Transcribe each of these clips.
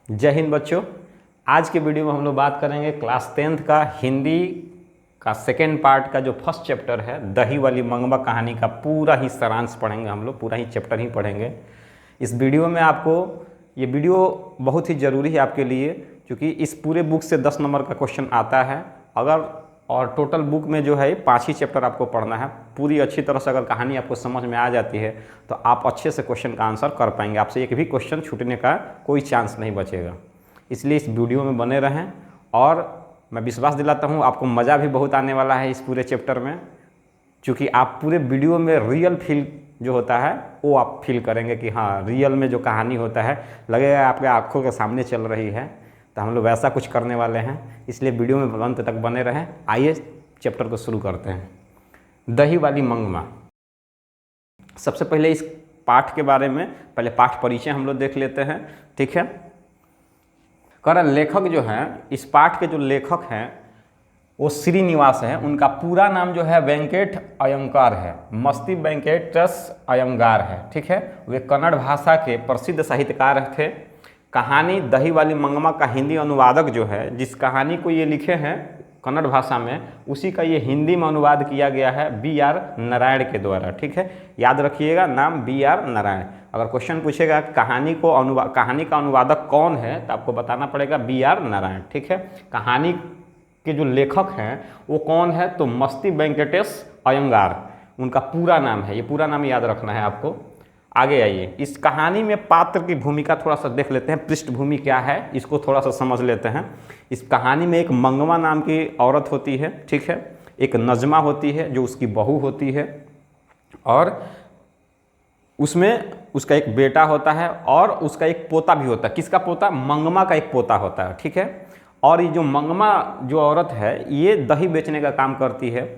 जय हिंद बच्चों। आज के वीडियो में हम लोग बात करेंगे क्लास 10th का हिंदी का सेकेंड पार्ट का जो फर्स्ट चैप्टर है दही वाली मंगमा कहानी का पूरा ही सारांश पढ़ेंगे। हम लोग पूरा ही चैप्टर ही पढ़ेंगे इस वीडियो में। आपको ये वीडियो बहुत ही ज़रूरी है आपके लिए, क्योंकि इस पूरे बुक से 10 नंबर का क्वेश्चन आता है। और टोटल बुक में जो है 5 ही चैप्टर आपको पढ़ना है। पूरी अच्छी तरह से अगर कहानी आपको समझ में आ जाती है तो आप अच्छे से क्वेश्चन का आंसर कर पाएंगे। आपसे एक भी क्वेश्चन छूटने का कोई चांस नहीं बचेगा। इसलिए इस वीडियो में बने रहें और मैं विश्वास दिलाता हूँ आपको मज़ा भी बहुत आने वाला है इस पूरे चैप्टर में, क्योंकि आप पूरे वीडियो में रियल फील जो होता है वो आप फील करेंगे कि हाँ, रियल में जो कहानी होता है लगेगा आपके आँखों के सामने चल रही है। तो हम लोग वैसा कुछ करने वाले हैं, इसलिए वीडियो में अंत तक बने रहें। आइए चैप्टर को शुरू करते हैं। दही वाली मंगमा। सबसे पहले इस पाठ के बारे में पहले पाठ परिचय हम लोग देख लेते हैं, ठीक है। कारण लेखक जो हैं, इस पाठ के जो लेखक हैं वो श्रीनिवास हैं। उनका पूरा नाम जो है वेंकट अयंगार है, मस्ती वेंकटेश अयंगार है, ठीक है। वे कन्नड़ भाषा के प्रसिद्ध साहित्यकार थे। कहानी दही वाली मंगमा का हिंदी अनुवादक जो है, जिस कहानी को ये लिखे हैं कन्नड़ भाषा में, उसी का ये हिंदी में अनुवाद किया गया है B.R. नारायण के द्वारा, ठीक है। याद रखिएगा नाम B.R. नारायण। अगर क्वेश्चन पूछेगा कहानी का अनुवादक कौन है तो आपको बताना पड़ेगा B.R. नारायण, ठीक है। कहानी के जो लेखक हैं वो कौन है तो मस्ती वेंकटेश अयंगार उनका पूरा नाम है। ये पूरा नाम याद रखना है आपको। आगे आइए, इस कहानी में पात्र की भूमिका थोड़ा सा देख लेते हैं। पृष्ठभूमि क्या है इसको थोड़ा सा समझ लेते हैं। इस कहानी में एक मंगमा नाम की औरत होती है, ठीक है। एक नजमा होती है जो उसकी बहू होती है, और उसमें उसका एक बेटा होता है और उसका एक पोता भी होता है। किसका पोता? मंगमा का एक पोता होता है, ठीक है। और ये जो मंगमा जो औरत है ये दही बेचने का काम करती है,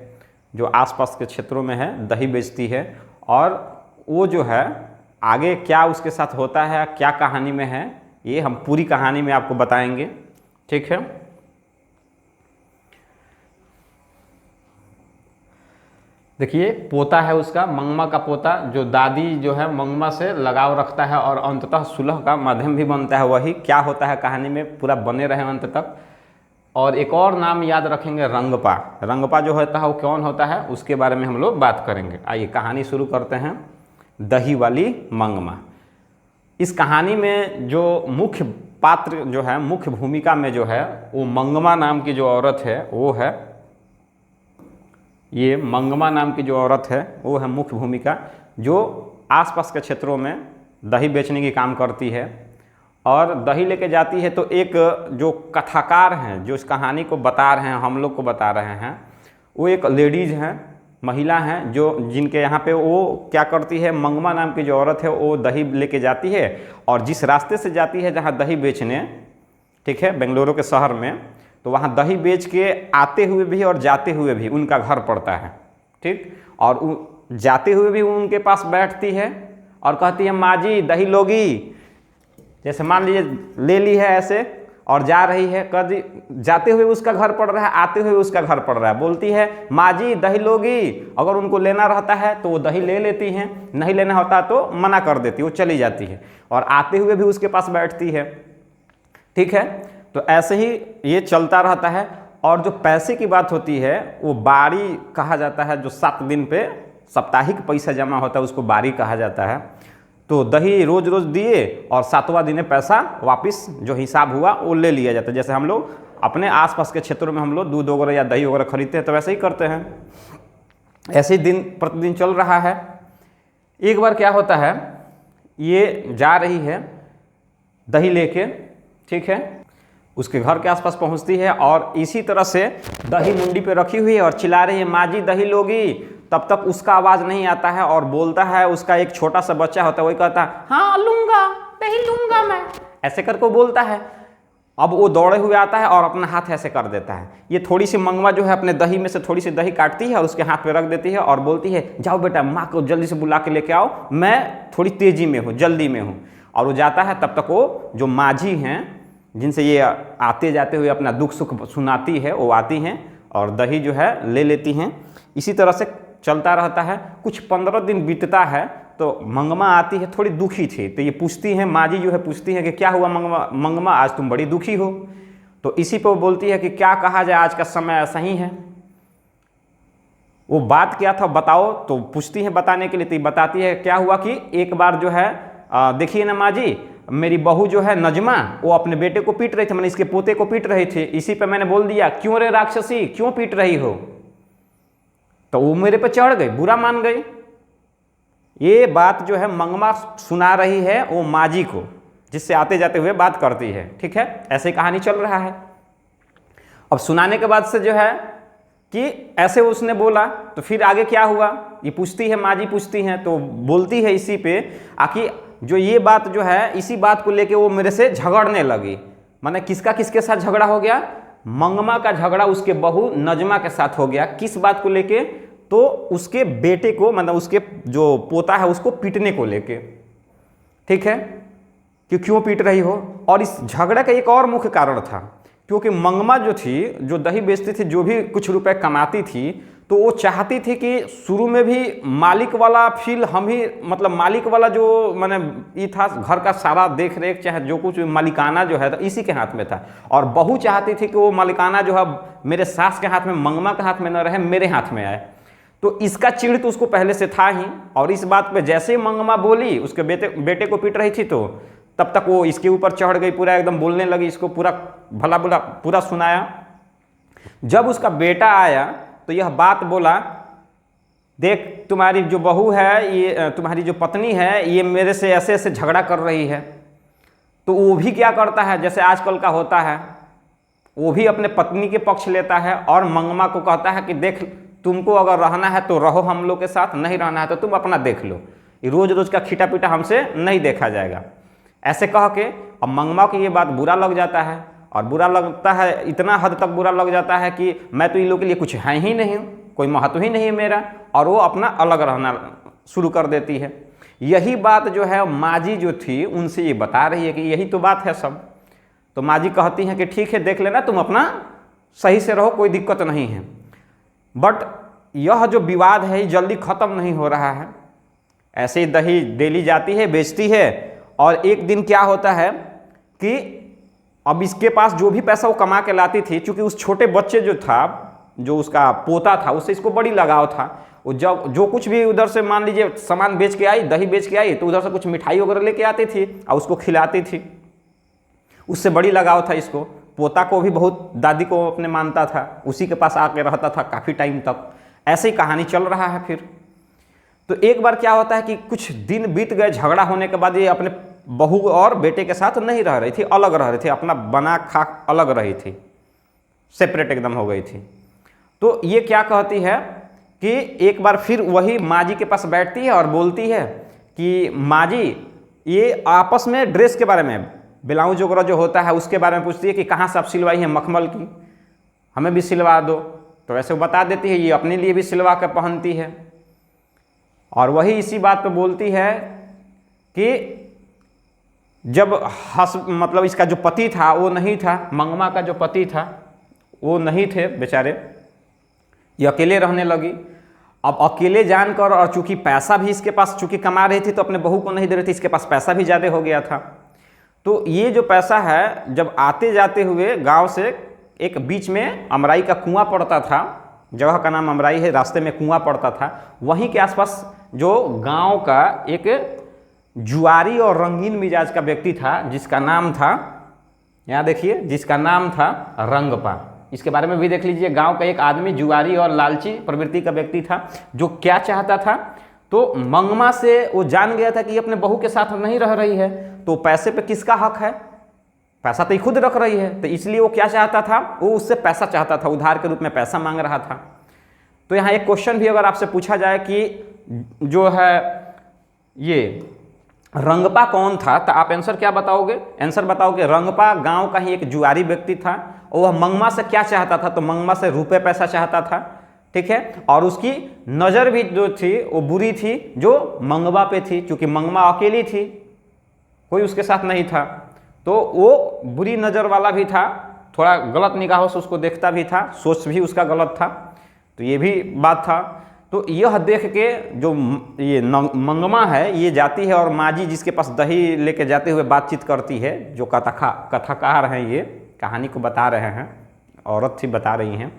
जो आसपास के क्षेत्रों में है दही बेचती है। और वो जो है आगे क्या उसके साथ होता है, क्या कहानी में है, ये हम पूरी कहानी में आपको बताएंगे, ठीक है। देखिए पोता है उसका, मंगमा का पोता, जो दादी जो है मंगमा से लगाव रखता है और अंततः सुलह का माध्यम भी बनता है। वही क्या होता है कहानी में, पूरा बने रहे अंत तक। और एक और नाम याद रखेंगे, रंगपा। रंगपा जो होता है वो कौन होता है उसके बारे में हम लोग बात करेंगे। आइए कहानी शुरू करते हैं। दही वाली मंगमा। इस कहानी में जो मुख्य पात्र जो है, मुख्य भूमिका में जो है वो मंगमा नाम की जो औरत है वो है, ये मंगमा नाम की जो औरत है वो है मुख्य भूमिका, जो आसपास के क्षेत्रों में दही बेचने की काम करती है और दही लेके जाती है। तो एक जो कथाकार हैं जो इस कहानी को बता रहे हैं, हम लोग को बता रहे हैं, वो एक लेडीज़ हैं, महिला हैं, जो जिनके यहाँ पे वो क्या करती है, मंगमा नाम की जो औरत है वो दही लेके जाती है और जिस रास्ते से जाती है जहाँ दही बेचने, ठीक है, बेंगलुरु के शहर में, तो वहाँ दही बेच के आते हुए भी और जाते हुए भी उनका घर पड़ता है, ठीक। और जाते हुए भी वो उनके पास बैठती है और कहती है माँ जी दही लोगी। जैसे मान लीजिए ले ली है ऐसे और जा रही है, कभी जाते हुए उसका घर पड़ रहा है, आते हुए उसका घर पड़ रहा है, बोलती है माँ जी दही लोगी। अगर उनको लेना रहता है तो वो दही ले लेती हैं, नहीं लेना होता तो मना कर देती, वो चली जाती है और आते हुए भी उसके पास बैठती है, ठीक है। तो ऐसे ही ये चलता रहता है। और जो पैसे की बात होती है वो बारी कहा जाता है, जो 7 दिन पे साप्ताहिक पैसा जमा होता है उसको बारी कहा जाता है। तो दही रोज रोज दिए और 7वां दिन पैसा वापस जो हिसाब हुआ वो ले लिया जाता है। जैसे हम लोग अपने आसपास के क्षेत्रों में हम लोग दूध वगैरह या दही वगैरह खरीदते हैं तो वैसे ही करते हैं। ऐसे ही दिन प्रतिदिन चल रहा है। एक बार क्या होता है, ये जा रही है दही लेके, ठीक है, उसके घर के आसपास पहुंचती है और इसी तरह से दही मुंडी पे रखी हुई है और चिल्ला रही है माँ जी दही लोगी। तब तक उसका आवाज़ नहीं आता है और बोलता है, उसका एक छोटा सा बच्चा होता है, वही कहता है हाँ लूँगा, दही लूँगा मैं, ऐसे करके बोलता है। अब वो दौड़े हुए आता है और अपना हाथ ऐसे कर देता है। ये थोड़ी सी मंगमा जो है अपने दही में से थोड़ी सी दही काटती है और उसके हाथ पे रख देती है और बोलती है जाओ बेटा माँ को जल्दी से बुला के लेके आओ, मैं थोड़ी तेज़ी में हूँ, जल्दी में हूँ। और वो जाता है। तब तक वो जो माझी हैं जिनसे ये आते जाते हुए अपना दुख सुख सुनाती है, वो आती हैं और दही जो है ले लेती हैं। इसी तरह से चलता रहता है। कुछ 15 दिन बीतता है तो मंगमा आती है, थोड़ी दुखी थी, तो ये पूछती है, माजी जो है पूछती है कि क्या हुआ मंगमा, आज तुम बड़ी दुखी हो। तो इसी पर वो बोलती है कि क्या कहा जाए, आज का समय ऐसा ही है। वो बात क्या था बताओ, तो पूछती है बताने के लिए, तो बताती है क्या हुआ कि एक बार जो है देखिए ना माँ जी, मेरी बहू जो है नजमा, वो अपने बेटे को पीट रही थी, मैंने इसके पोते को पीट रही थी। इसी पे मैंने बोल दिया, क्यों रे राक्षसी, क्यों पीट रही हो। तो वो मेरे पे चढ़ गई, बुरा मान गई। ये बात जो है मंगमा सुना रही है वो माजी को, जिससे आते जाते हुए बात करती है। ठीक है, ऐसे कहानी चल रहा है। अब सुनाने के बाद से जो है कि ऐसे उसने बोला, तो फिर आगे क्या हुआ ये पूछती है, माजी पूछती हैं, तो बोलती है इसी पे आखिर जो ये बात जो है, इसी बात को लेके वो मेरे से झगड़ने लगी। माने किसका किसके साथ झगड़ा हो गया, मंगमा का झगड़ा उसके बहू नजमा के साथ हो गया। किस बात को लेके, तो उसके बेटे को, मतलब उसके जो पोता है उसको पीटने को लेके। ठीक है, कि क्यों पीट रही हो। और इस झगड़े का एक और मुख्य कारण था, क्योंकि मंगमा जो थी, जो दही बेचती थी, जो भी कुछ रुपए कमाती थी, तो वो चाहती थी कि शुरू में भी मालिक वाला फील हम ही, मतलब मालिक वाला जो मैंने ये था, घर का सारा देख रेख चाहे जो कुछ मालिकाना जो है तो इसी के हाथ में था। और बहू चाहती थी कि वो मालिकाना जो है मेरे सास के हाथ में, मंगमा के हाथ में न रहे, मेरे हाथ में आए। तो इसका चिढ़ तो उसको पहले से था ही। और इस बात पे जैसे ही मंगमा बोली, उसके बेटे को पीट रही थी, तो तब तक वो इसके ऊपर चढ़ गई, पूरा एकदम बोलने लगी, इसको पूरा भला बुला पूरा सुनाया। जब उसका बेटा आया तो यह बात बोला, देख तुम्हारी जो बहू है, ये तुम्हारी जो पत्नी है, ये मेरे से ऐसे ऐसे झगड़ा कर रही है। तो वो भी क्या करता है, जैसे आजकल का होता है, वो भी अपने पत्नी के पक्ष लेता है और मंगमा को कहता है कि देख, तुमको अगर रहना है तो रहो हम लोग के साथ, नहीं रहना है तो तुम अपना देख लो, रोज रोज का खीटा पीटा हमसे नहीं देखा जाएगा। ऐसे कह के अब मंगमा को ये बात बुरा लग जाता है, और बुरा लगता है, इतना हद तक बुरा लग जाता है कि मैं तो इन लोगों के लिए कुछ है ही नहीं, कोई महत्व ही नहीं है मेरा, और वो अपना अलग रहना शुरू कर देती है। यही बात जो है माजी जो थी उनसे ये बता रही है कि यही तो बात है सब। तो माजी कहती हैं कि ठीक है, देख लेना, तुम अपना सही से रहो, कोई दिक्कत नहीं है। बट यह जो विवाद है ये जल्दी ख़त्म नहीं हो रहा है। ऐसे ही दही डेली जाती है, बेचती है, और एक दिन क्या होता है कि अब इसके पास जो भी पैसा वो कमा के लाती थी, चूंकि उस छोटे बच्चे जो था, जो उसका पोता था, उससे इसको बड़ी लगाव था। वो जो कुछ भी उधर से मान लीजिए सामान बेच के आई, दही बेच के आई, तो उधर से कुछ मिठाई वगैरह लेके आती थी और उसको खिलाती थी। उससे बड़ी लगाव था इसको। पोता को भी बहुत दादी को अपने मानता था, उसी के पास आके रहता था काफ़ी टाइम तक। ऐसे ही कहानी चल रहा है। फिर तो एक बार क्या होता है कि कुछ दिन बीत गए, झगड़ा होने के बाद ये अपने बहू और बेटे के साथ नहीं रह रही थी, अलग रह रही थी, अपना बना खा अलग रही थी, सेपरेट एकदम हो गई थी। तो ये क्या कहती है कि एक बार फिर वही माँ जी के पास बैठती है और बोलती है कि माँ जी, ये आपस में ड्रेस के बारे में, ब्लाउज वगैरह जो होता है उसके बारे में पूछती है कि कहाँ से आप सिलवाई है, मखमल की, हमें भी सिलवा दो। तो वैसे वो बता देती है, ये अपने लिए भी सिलवा कर पहनती है। और वही इसी बात पे बोलती है कि जब मतलब इसका जो पति था वो नहीं था, मंगमा का जो पति था वो नहीं थे बेचारे, ये अकेले रहने लगी। अब अकेले जानकर, और चूंकि पैसा भी इसके पास चूंकि कमा रही थी, तो अपने बहू को नहीं दे रही थी, इसके पास पैसा भी ज़्यादा हो गया था। तो ये जो पैसा है, जब आते जाते हुए गांव से एक बीच में अमराई का कुआं पड़ता था, जगह का नाम अमराई है, रास्ते में कुआं पड़ता था, वहीं के आसपास जो गांव का एक जुआरी और रंगीन मिजाज का व्यक्ति था, जिसका नाम था, यहाँ देखिए, जिसका नाम था रंगपा। इसके बारे में भी देख लीजिए। गांव का एक आदमी जुआरी और लालची प्रवृत्ति का व्यक्ति था, जो क्या चाहता था, तो मंगमा से वो जान गया था कि ये अपने बहू के साथ नहीं रह रही है, तो पैसे पे किसका हक है, पैसा तो ये खुद रख रही है, तो इसलिए वो क्या चाहता था, वो उससे पैसा चाहता था, उधार के रूप में पैसा मांग रहा था। तो यहाँ एक क्वेश्चन भी अगर आपसे पूछा जाए कि जो है ये रंगपा कौन था, तो आप आंसर क्या बताओगे? आंसर बताओगे रंगपा गांव का ही एक जुआरी व्यक्ति था, और वह मंगमा से क्या चाहता था, तो मंगमा से रुपए पैसा चाहता था। ठीक है, और उसकी नज़र भी जो थी वो बुरी थी, जो मंगमा पे थी, क्योंकि मंगमा अकेली थी, कोई उसके साथ नहीं था, तो वो बुरी नज़र वाला भी था, थोड़ा गलत निगाहों से उसको देखता भी था, सोच भी उसका गलत था। तो ये भी बात था। तो यह देख के जो ये मंगमा है ये जाती है और माजी जिसके पास दही लेके जाते हुए बातचीत करती है, जो कथाकार हैं, ये कहानी को बता रहे हैं, औरत थी बता रही हैं,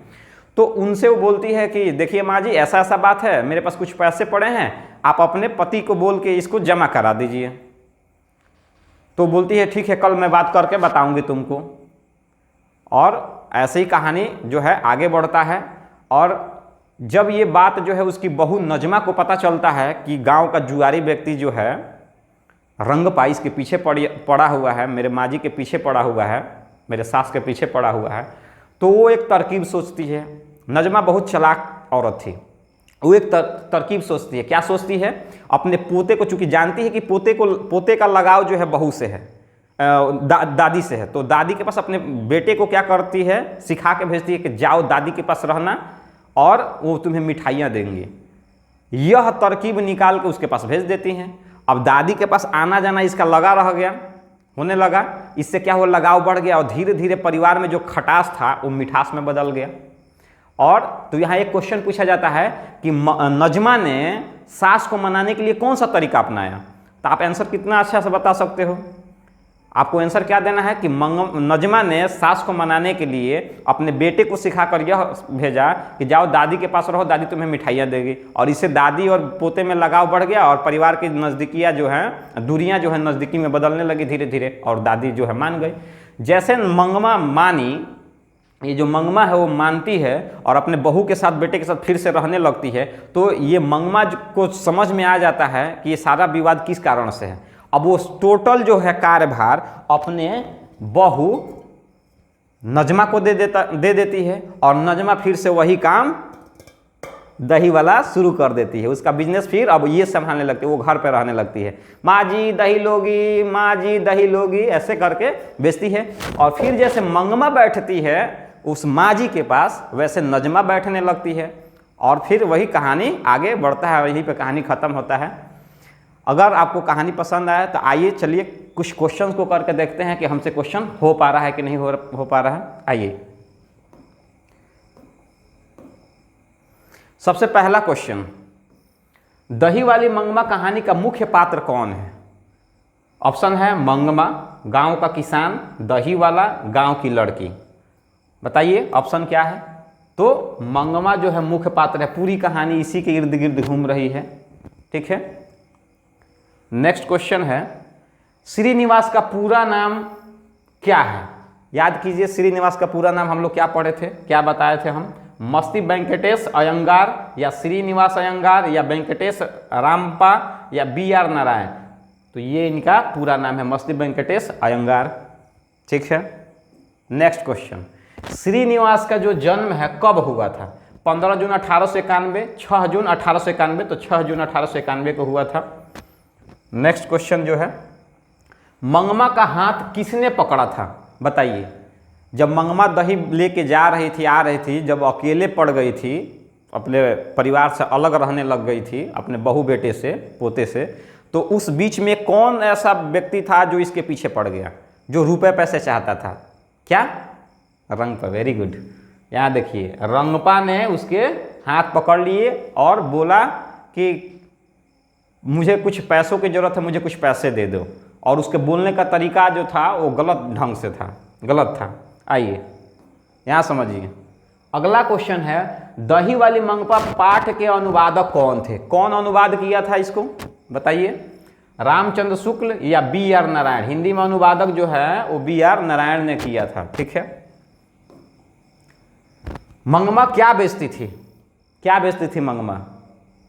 तो उनसे वो बोलती है कि देखिए माँ जी ऐसा ऐसा बात है, मेरे पास कुछ पैसे पड़े हैं, आप अपने पति को बोल के इसको जमा करा दीजिए। तो बोलती है ठीक है, कल मैं बात करके बताऊंगी तुमको। और ऐसे ही कहानी जो है आगे बढ़ता है। और जब ये बात जो है उसकी बहू नजमा को पता चलता है कि गांव का जुआरी व्यक्ति जो है रंगपाई इसके पीछे पड़ा हुआ है, मेरे माँ जी के पीछे पड़ा हुआ है, मेरे सास के पीछे पड़ा हुआ है, तो वो एक तरकीब सोचती है। नजमा बहुत चालाक औरत थी, वो एक तरकीब सोचती है। क्या सोचती है? अपने पोते को, चूंकि जानती है कि पोते का लगाव जो है बहू से है, दादी से है, तो दादी के पास अपने बेटे को क्या करती है, सिखा के भेजती है कि जाओ दादी के पास रहना और वो तुम्हें मिठाइयाँ देंगी। यह तरकीब निकाल के उसके पास भेज देती हैं। अब दादी के पास आना जाना इसका लगा रह गया, होने लगा। इससे क्या हुआ, लगाव बढ़ गया और धीरे धीरे परिवार में जो खटास था वो मिठास में बदल गया। और तो यहाँ एक क्वेश्चन पूछा जाता है कि नजमा ने सास को मनाने के लिए कौन सा तरीका अपनाया? तो आप आंसर कितना अच्छा से बता सकते हो? आपको आंसर क्या देना है कि नजमा ने सास को मनाने के लिए अपने बेटे को सिखाकर यह भेजा कि जाओ दादी के पास रहो, दादी तुम्हें मिठाइयाँ देगी। और इससे दादी और पोते में लगाव बढ़ गया और परिवार की नज़दीकियाँ जो हैं, दूरियाँ जो है नज़दीकी में बदलने लगी धीरे धीरे, और दादी जो है मान गई। जैसे मंगमा मानी, ये जो मंगमा है वो मानती है और अपने बहू के साथ, बेटे के साथ फिर से रहने लगती है, तो ये मंगमा को समझ में आ जाता है कि ये सारा विवाद किस कारण से है। अब वो टोटल जो है कार्यभार अपने बहू नजमा को दे देती है और नजमा फिर से वही काम दही वाला शुरू कर देती है। उसका बिजनेस फिर अब ये संभालने लगती है, वो घर पे रहने लगती है। माँ जी दही लोगी, माँ जी दही लोगी, ऐसे करके बेचती है। और फिर जैसे मंगमा बैठती है उस माँ जी के पास, वैसे नजमा बैठने लगती है और फिर वही कहानी आगे बढ़ता है, वहीं पे कहानी खत्म होता है। अगर आपको कहानी पसंद आए तो आइए चलिए कुछ क्वेश्चंस को करके देखते हैं कि हमसे क्वेश्चन हो पा रहा है कि नहीं हो पा रहा है। आइए, सबसे पहला क्वेश्चन, दही वाली मंगमा कहानी का मुख्य पात्र कौन है? ऑप्शन है मंगमा, गांव का किसान, दही वाला, गांव की लड़की। बताइए ऑप्शन क्या है? तो मंगमा जो है मुख्य पात्र है, पूरी कहानी इसी के इर्द गिर्द घूम रही है। ठीक है। नेक्स्ट क्वेश्चन है, श्रीनिवास का पूरा नाम क्या है? याद कीजिए, श्रीनिवास का पूरा नाम हम लोग क्या पढ़े थे, क्या बताए थे हम? मस्ती वेंकटेश अयंगार, या श्रीनिवास अयंगार, या वेंकटेश रामपा, या BR नारायण। तो ये इनका पूरा नाम है, मस्ती वेंकटेश अयंगार। ठीक है। नेक्स्ट क्वेश्चन, श्रीनिवास का जो जन्म है कब हुआ था? 15 जून 1891, 6 जून 1891, तो 6 जून 1891 को हुआ था। नेक्स्ट क्वेश्चन जो है, मंगमा का हाथ किसने पकड़ा था? बताइए। जब मंगमा दही लेके जा रही थी, आ रही थी, जब अकेले पड़ गई थी, अपने परिवार से अलग रहने लग गई थी, अपने बहू बेटे से, पोते से, तो उस बीच में कौन ऐसा व्यक्ति था जो इसके पीछे पड़ गया, जो रुपए पैसे चाहता था? क्या? रंगपा। Very good. यहाँ देखिए, रंगपा ने उसके हाथ पकड़ लिए और बोला कि मुझे कुछ पैसों की जरूरत है, मुझे कुछ पैसे दे दो। और उसके बोलने का तरीका जो था वो गलत ढंग से था, गलत था। आइए यहाँ समझिए। अगला क्वेश्चन है, दही वाली मंगमा पाठ के अनुवादक कौन थे? कौन अनुवाद किया था इसको? बताइए। रामचंद्र शुक्ल या BR नारायण? हिंदी में अनुवादक जो है वो BR नारायण ने किया था। ठीक है। मंगमा क्या बेचती थी? क्या बेचती थी मंगमा?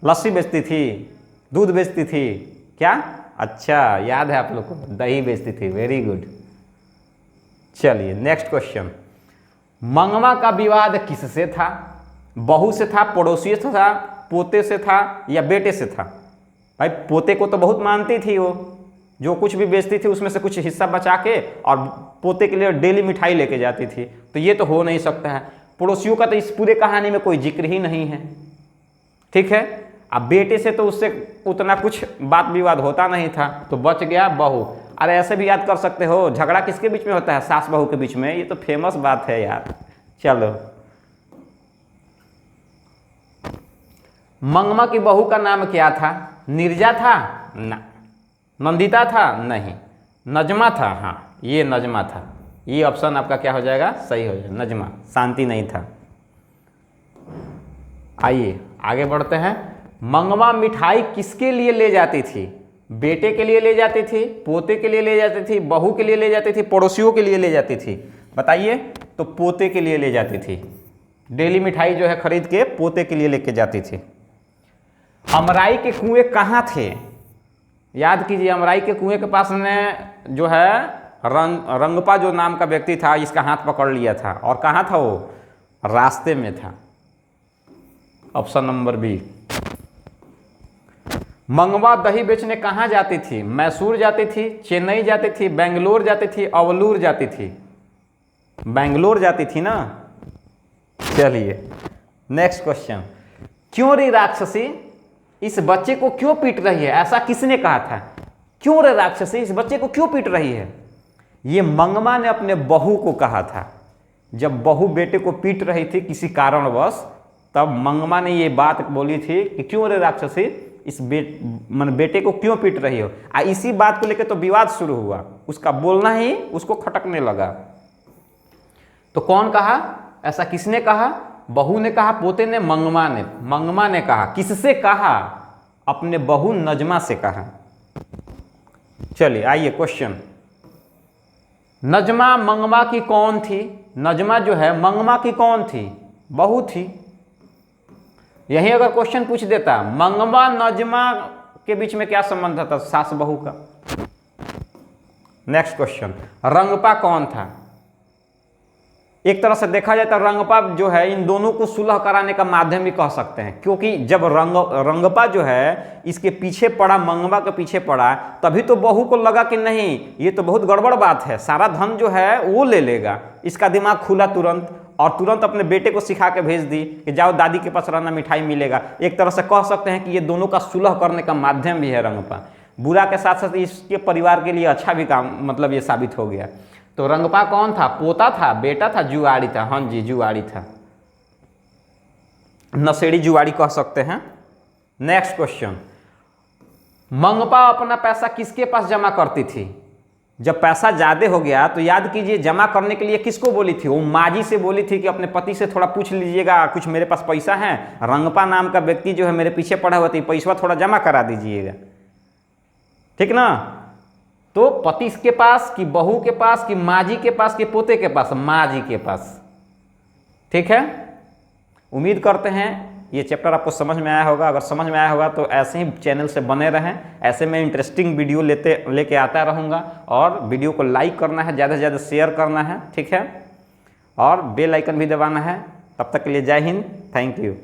लस्सी बेचती थी, दूध बेचती थी, क्या? अच्छा, याद है आप लोग को, दही बेचती थी। Very good. चलिए नेक्स्ट क्वेश्चन, मंगमा का विवाद किससे था? बहू से था, पड़ोसी से था, पोते से था, या बेटे से था? भाई पोते को तो बहुत मानती थी, वो जो कुछ भी बेचती थी उसमें से कुछ हिस्सा बचा के और पोते के लिए डेली मिठाई लेके जाती थी, तो ये तो हो नहीं सकता है। पड़ोसियों का तो इस पूरे कहानी में कोई जिक्र ही नहीं है। ठीक है। अब बेटे से तो उससे उतना कुछ बात विवाद होता नहीं था, तो बच गया बहू। अरे ऐसे भी याद कर सकते हो, झगड़ा किसके बीच में होता है? सास बहू के बीच में। ये तो फेमस बात है यार। चलो मंगमा की बहू का नाम क्या था? नीरजा था ना, नंदिता था नहीं, नजमा था, हाँ ये नजमा था। ये ऑप्शन आपका क्या हो जाएगा? सही हो जाएगा, नजमा, शांति नहीं था। आइए आगे बढ़ते हैं। मंगमा मिठाई किसके लिए ले जाती थी? बेटे के लिए ले जाती थी, पोते के लिए ले जाती थी, बहू के लिए ले जाती थी, पड़ोसियों के लिए ले जाती थी? बताइए। तो पोते के लिए ले जाती थी। डेली मिठाई जो है खरीद के पोते के लिए लेके जाती थी। अमराई के कुएं कहाँ थे? याद कीजिए, अमराई के कुएं के पास ने जो है रंगपा जो नाम का व्यक्ति था, इसका हाथ पकड़ लिया था। और कहाँ था वो? रास्ते में था। Option number B. मंगवा दही बेचने कहाँ जाती थी? मैसूर जाती थी, चेन्नई जाती थी, बेंगलोर जाती थी, अवलूर जाती थी? बेंगलोर जाती थी ना। चलिए नेक्स्ट क्वेश्चन। क्यों रे राक्षसी इस बच्चे को क्यों पीट रही है? ऐसा किसने कहा था? क्यों रे राक्षसी इस बच्चे को क्यों पीट रही है? ये मंगमा ने अपने बहू को कहा था। जब बहू बेटे को पीट रही थी किसी कारणवश, तब मंगमा ने ये बात बोली थी कि क्यों रे राक्षसी इस बेटे को क्यों पीट रही हो। इसी बात को लेकर तो विवाद शुरू हुआ, उसका बोलना ही उसको खटकने लगा। तो कौन कहा? ऐसा किसने कहा? बहू ने कहा, पोते ने, मंगमा ने? मंगमा ने कहा। किससे कहा? अपने बहू नजमा से कहा। चलिए आइए क्वेश्चन। नजमा मंगमा की कौन थी? नजमा जो है मंगमा की कौन थी? बहू थी। यही अगर क्वेश्चन पूछ देता मंगमा नजमा के बीच में क्या संबंध था सास बहू का। Next question. रंगपा कौन था? एक तरह से देखा जाए तो रंगपा जो है इन दोनों को सुलह कराने का माध्यम भी कह सकते हैं, क्योंकि जब रंगपा जो है इसके पीछे पड़ा, मंगमा के पीछे पड़ा, तभी तो बहू को लगा कि नहीं ये तो बहुत गड़बड़ बात है, सारा धन जो है वो ले लेगा। इसका दिमाग खुला तुरंत, और तुरंत अपने बेटे को सिखा के भेज दी कि जाओ दादी के पास रहना, मिठाई मिलेगा। एक तरह से कह सकते हैं कि ये दोनों का सुलह करने का माध्यम भी है रंगपा। बुरा के साथ साथ इसके परिवार के लिए अच्छा भी काम मतलब ये साबित हो गया। तो रंगपा कौन था? पोता था, बेटा था, जुआड़ी था? हाँ जी जुआड़ी था, नशेड़ी जुआड़ी कह सकते हैं। Next question. मंगपा अपना पैसा किसके पास जमा करती थी? जब पैसा ज्यादा हो गया तो याद कीजिए जमा करने के लिए किसको बोली थी? वो माजी से बोली थी कि अपने पति से थोड़ा पूछ लीजिएगा, कुछ मेरे पास पैसा है, रंगपा नाम का व्यक्ति जो है मेरे पीछे पड़ा हुआ था, पैसा थोड़ा जमा करा दीजिएगा, ठीक ना। तो पति के पास कि बहू के पास कि माजी के पास कि पोते के पास? माजी के पास, ठीक है। उम्मीद करते हैं ये चैप्टर आपको समझ में आया होगा। अगर समझ में आया होगा तो ऐसे ही चैनल से बने रहें, ऐसे में इंटरेस्टिंग वीडियो लेके आता रहूँगा। और वीडियो को लाइक करना है, ज़्यादा से ज़्यादा शेयर करना है, ठीक है, और बेल आइकन भी दबाना है। तब तक के लिए जय हिंद, थैंक यू।